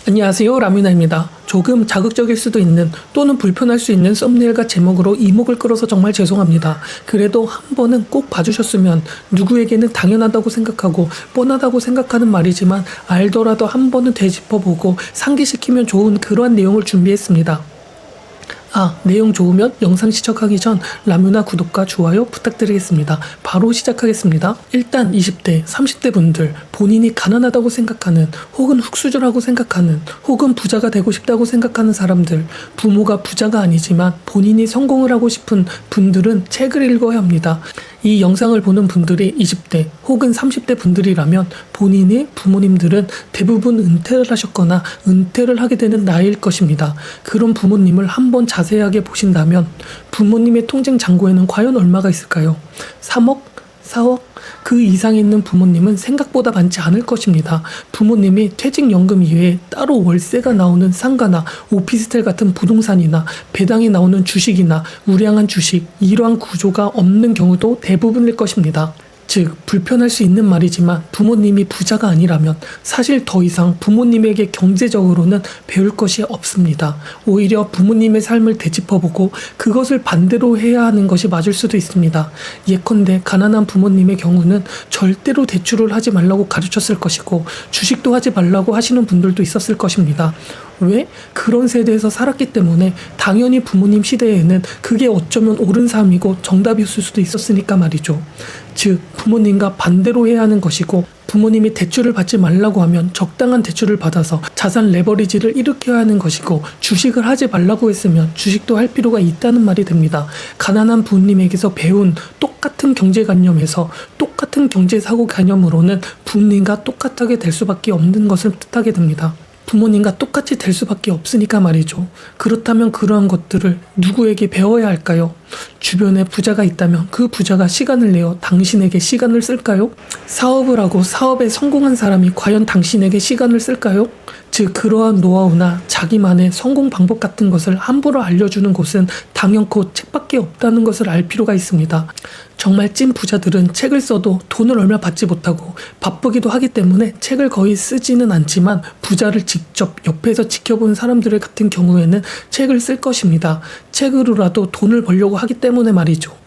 안녕하세요, 라뮤나입니다. 조금 자극적일 수도 있는 또는 불편할 수 있는 썸네일과 제목으로 이목을 끌어서 정말 죄송합니다. 그래도 한 번은 꼭 봐주셨으면, 누구에게는 당연하다고 생각하고 뻔하다고 생각하는 말이지만 알더라도 한 번은 되짚어보고 상기시키면 좋은 그러한 내용을 준비했습니다. 내용 좋으면 영상 시청하기 전 라뮤나 구독과 좋아요 부탁드리겠습니다. 바로 시작하겠습니다. 일단 20대, 30대 분들, 본인이 가난하다고 생각하는, 혹은 흙수저라고 생각하는, 혹은 부자가 되고 싶다고 생각하는 사람들, 부모가 부자가 아니지만 본인이 성공을 하고 싶은 분들은 책을 읽어야 합니다. 이 영상을 보는 분들이 20대 혹은 30대 분들이라면 본인의 부모님들은 대부분 은퇴를 하셨거나 은퇴를 하게 되는 나이일 것입니다. 그런 부모님을 한번 자세하게 보신다면 부모님의 통장 잔고에는 과연 얼마가 있을까요? 3억? 4억? 그 이상에 있는 부모님은 생각보다 많지 않을 것입니다. 부모님이 퇴직연금 이외에 따로 월세가 나오는 상가나 오피스텔 같은 부동산이나 배당이 나오는 주식이나 우량한 주식, 이러한 구조가 없는 경우도 대부분일 것입니다. 즉, 불편할 수 있는 말이지만 부모님이 부자가 아니라면 사실 더 이상 부모님에게 경제적으로는 배울 것이 없습니다. 오히려 부모님의 삶을 되짚어보고 그것을 반대로 해야 하는 것이 맞을 수도 있습니다. 예컨대 가난한 부모님의 경우는 절대로 대출을 하지 말라고 가르쳤을 것이고 주식도 하지 말라고 하시는 분들도 있었을 것입니다. 왜? 그런 세대에서 살았기 때문에 당연히 부모님 시대에는 그게 어쩌면 옳은 삶이고 정답이었을 수도 있었으니까 말이죠. 즉, 부모님과 반대로 해야 하는 것이고, 부모님이 대출을 받지 말라고 하면 적당한 대출을 받아서 자산 레버리지를 일으켜야 하는 것이고, 주식을 하지 말라고 했으면 주식도 할 필요가 있다는 말이 됩니다. 가난한 부모님에게서 배운 똑같은 경제관념에서 똑같은 경제사고 개념으로는 부모님과 똑같게 될 수밖에 없는 것을 뜻하게 됩니다. 부모님과 똑같이 될 수밖에 없으니까 말이죠. 그렇다면 그러한 것들을 누구에게 배워야 할까요? 주변에 부자가 있다면 그 부자가 시간을 내어 당신에게 시간을 쓸까요? 사업을 하고 사업에 성공한 사람이 과연 당신에게 시간을 쓸까요? 즉, 그러한 노하우나 자기만의 성공 방법 같은 것을 함부로 알려주는 곳은 당연코 책밖에 없다는 것을 알 필요가 있습니다. 정말 찐 부자들은 책을 써도 돈을 얼마 받지 못하고 바쁘기도 하기 때문에 책을 거의 쓰지는 않지만, 부자를 직접 옆에서 지켜본 사람들 같은 경우에는 책을 쓸 것입니다. 책으로라도 돈을 벌려고 하기 때문에 말이죠.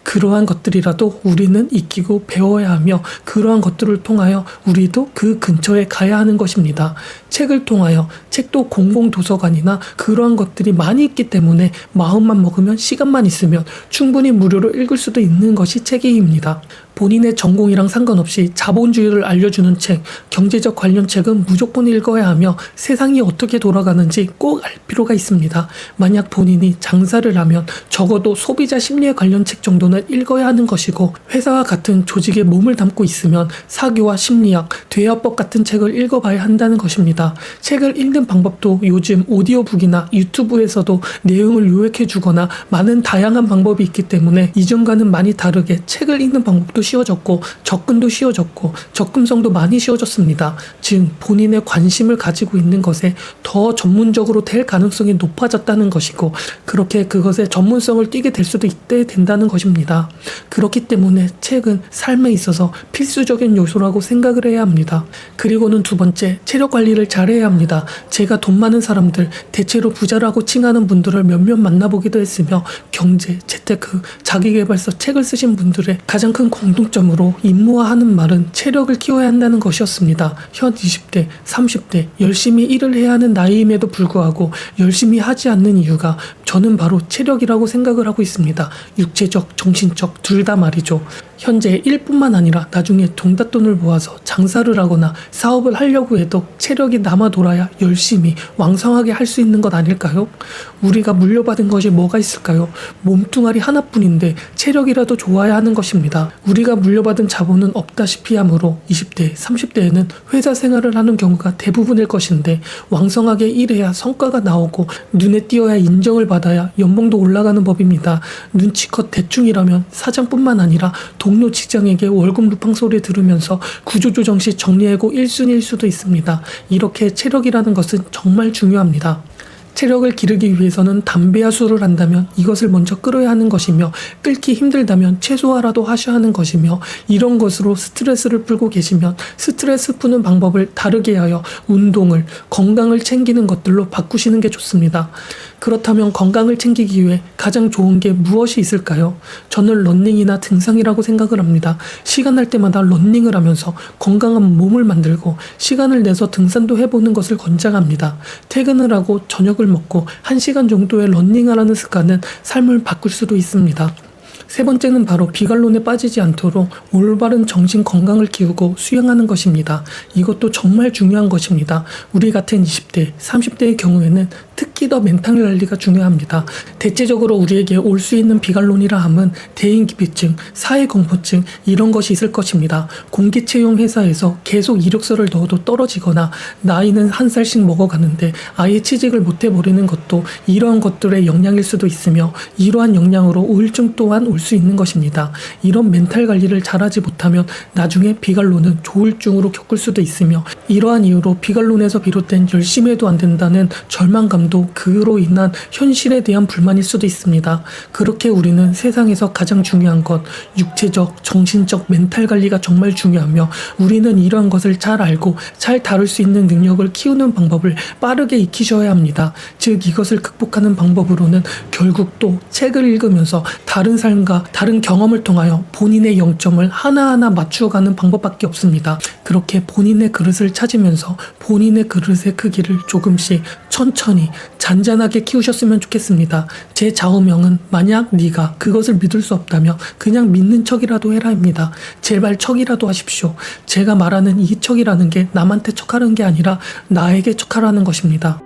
그러한 것들이라도 우리는 익히고 배워야 하며, 그러한 것들을 통하여 우리도 그 근처에 가야 하는 것입니다. 책을 통하여, 책도 공공도서관이나 그러한 것들이 많이 있기 때문에 마음만 먹으면, 시간만 있으면 충분히 무료로 읽을 수도 있는 것이 책입니다. 본인의 전공이랑 상관없이 자본주의를 알려주는 책, 경제적 관련 책은 무조건 읽어야 하며 세상이 어떻게 돌아가는지 꼭 알 필요가 있습니다. 만약 본인이 장사를 하면 적어도 소비자 심리에 관련 책 정도는 읽어야 하는 것이고, 회사와 같은 조직에 몸을 담고 있으면 사교와 심리학, 대화법 같은 책을 읽어봐야 한다는 것입니다. 책을 읽는 방법도 요즘 오디오북이나 유튜브에서도 내용을 요약해 주거나 많은 다양한 방법이 있기 때문에 이전과는 많이 다르게 책을 읽는 방법도 쉬워졌고 접근도 쉬워졌고 접근성도 많이 쉬워졌습니다. 즉, 본인의 관심을 가지고 있는 것에 더 전문적으로 될 가능성이 높아졌다는 것이고, 그렇게 그것에 전문성을 띠게 될 수도 있게 된다는 것입니다. 그렇기 때문에 책은 삶에 있어서 필수적인 요소라고 생각을 해야 합니다. 그리고는 두 번째, 체력 관리를 잘해야 합니다. 제가 돈 많은 사람들, 대체로 부자라고 칭하는 분들을 몇몇 만나보기도 했으며, 경제, 재테크, 자기계발서 책을 쓰신 분들의 가장 큰 공통점으로 임무화하는 말은 체력을 키워야 한다는 것이었습니다. 현 20대, 30대 열심히 일을 해야 하는 나이임에도 불구하고 열심히 하지 않는 이유가 저는 바로 체력이라고 생각을 하고 있습니다. 육체적, 정신적 둘 다 말이죠. 현재 일뿐만 아니라 나중에 종잣돈을 모아서 장사를 하거나 사업을 하려고 해도 체력이 남아 돌아야 열심히 왕성하게 할 수 있는 것 아닐까요? 우리가 물려받은 것이 뭐가 있을까요? 몸뚱아리 하나뿐인데 체력이라도 좋아야 하는 것입니다. 우리가 물려받은 자본은 없다시피 하므로 20대, 30대에는 회사 생활을 하는 경우가 대부분일 것인데, 왕성하게 일해야 성과가 나오고 눈에 띄어야 인정을 받아야 연봉도 올라가는 법입니다. 눈치껏 대충이라면 사장뿐만 아니라 동료 직장에게 월급 루팡 소리 들으면서 구조조정 시 정리하고 1순위일 수도 있습니다. 이렇게 체력이라는 것은 정말 중요합니다. 체력을 기르기 위해서는 담배와 술을 한다면 이것을 먼저 끊어야 하는 것이며, 끊기 힘들다면 최소화라도 하셔야 하는 것이며, 이런 것으로 스트레스를 풀고 계시면 스트레스 푸는 방법을 다르게 하여 운동을, 건강을 챙기는 것들로 바꾸시는 게 좋습니다. 그렇다면 건강을 챙기기 위해 가장 좋은 게 무엇이 있을까요? 저는 러닝이나 등산이라고 생각을 합니다. 시간 날 때마다 러닝을 하면서 건강한 몸을 만들고 시간을 내서 등산도 해보는 것을 권장합니다. 퇴근을 하고 저녁을 먹고 1시간 정도의 러닝하라는 습관은 삶을 바꿀 수도 있습니다. 세 번째는 바로 비관론에 빠지지 않도록 올바른 정신 건강을 키우고 수양하는 것입니다. 이것도 정말 중요한 것입니다. 우리 같은 20대, 30대의 경우에는 특히 더 멘탈 관리가 중요합니다. 대체적으로 우리에게 올 수 있는 비관론이라 함은 대인기피증, 사회공포증 이런 것이 있을 것입니다. 공기채용 회사에서 계속 이력서를 넣어도 떨어지거나 나이는 한 살씩 먹어가는데 아예 취직을 못해버리는 것도 이러한 것들의 영향일 수도 있으며, 이러한 영향으로 우울증 또한 올 수 있는 것입니다. 이런 멘탈 관리를 잘하지 못하면 나중에 비관론은 조울증으로 겪을 수도 있으며, 이러한 이유로 비관론에서 비롯된 열심히 해도 안 된다는 절망감도 그로 인한 현실에 대한 불만일 수도 있습니다. 그렇게 우리는 세상에서 가장 중요한 것, 육체적, 정신적 멘탈 관리가 정말 중요하며, 우리는 이러한 것을 잘 알고 잘 다룰 수 있는 능력을 키우는 방법을 빠르게 익히셔야 합니다. 즉 이것을 극복하는 방법으로는 결국 또 책을 읽으면서 다른 삶과 다른 경험을 통하여 본인의 영점을 하나하나 맞추어가는 방법밖에 없습니다. 그렇게 본인의 그릇을 찾으면서 본인의 그릇의 크기를 조금씩 천천히 잔잔하게 키우셨으면 좋겠습니다. 제 좌우명은 만약 네가 그것을 믿을 수 없다면 그냥 믿는 척이라도 해라입니다. 제발 척이라도 하십시오. 제가 말하는 이 척이라는 게 남한테 척하는 게 아니라 나에게 척하라는 것입니다.